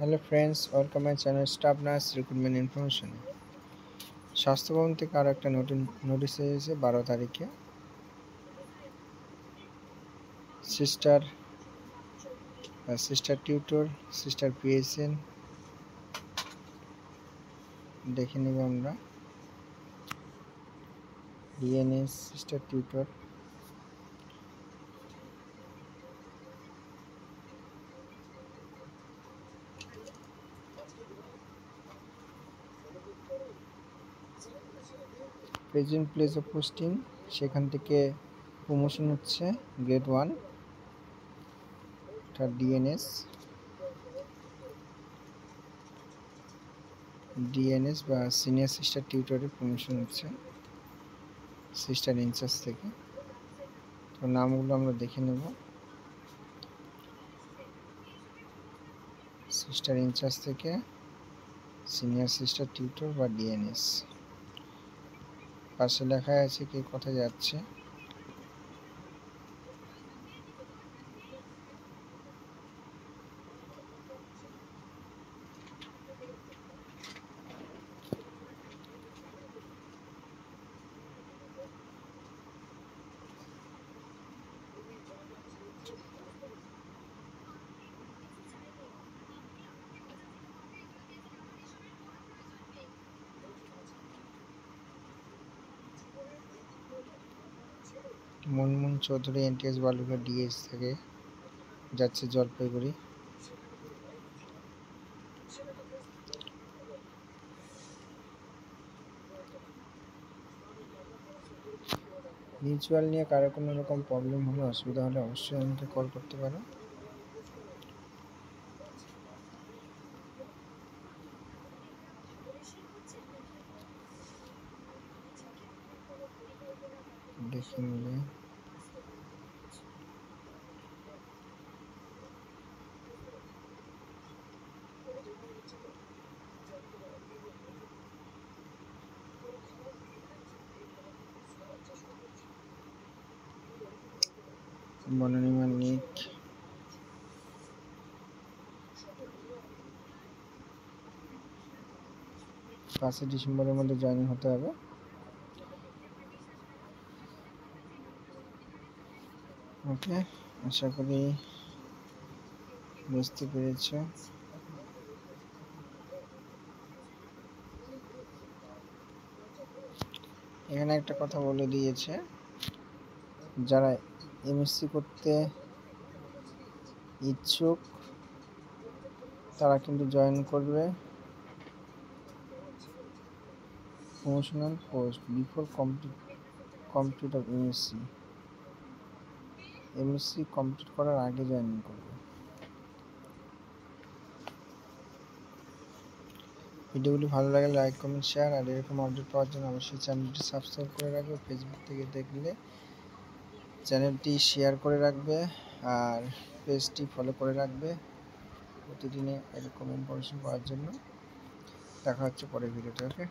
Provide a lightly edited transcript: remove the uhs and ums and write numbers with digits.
Hello friends, welcome my channel staff nurse recruitment information. স্বাস্থ্য ভবন থেকে আরও একটা নতুন নোটিশ এসেছে 12 তারিখে। সিস্টার টিউটর, সিস্টার পিএসএন দেখে নেব আমরা। DNS, sister tutor, present place of posting, সেখান থেকে প্রমোশন হচ্ছে গ্রেড 1, এটা ডিএনএস বা সিনিয়র সিস্টার টিউটরে প্রমোশন হচ্ছে সিস্টার ইনচার্জ থেকে। তো নামগুলো আমরা দেখে নেব। সিস্টার ইনচার্জ থেকে সিনিয়র সিস্টার টিউটর বা ডিএনএস, পাশে লেখা আছে কে কোথায় যাচ্ছে। মুনমুন চৌধুরী এনটিএস বালুরঘাট ডিএস থেকে যাচ্ছে জলপাইগুড়ি। মিউচুয়াল নিয়ে কারো কোনো রকম প্রবলেম হলে, অসুবিধা হলে অবশ্যই আমাকে কল করতে পারো। দেখে নিলে মনোনিমা নিক, 5 ডিসেম্বরের মধ্যে জয়েনিং হতে হবে। ওকে, আশা করি বুঝতে পেরেছ। এখানে একটা কথা বলে দিয়েছে, যারা এমএসসি করতে ইচ্ছুক তারা কিন্তু জয়েন করবে promotional post before complete of MSc complete করার আগে জয়েন করবে। ভিডিওগুলি ভালো লাগলে লাইক, কমেন্ট, শেয়ার, আর এরকম আপডেট পাওয়ার জন্য অবশ্যই চ্যানেলটি সাবস্ক্রাইব করে রাখবে। ফেসবুক থেকে দেখলে চ্যানেলটি শেয়ার করে রাখবে আর পেজটি ফলো করে রাখবে প্রতিদিনে এরকম ইনফরমেশন পাওয়ার জন্য। দেখা হচ্ছে পরের ভিডিওতে। ওকে।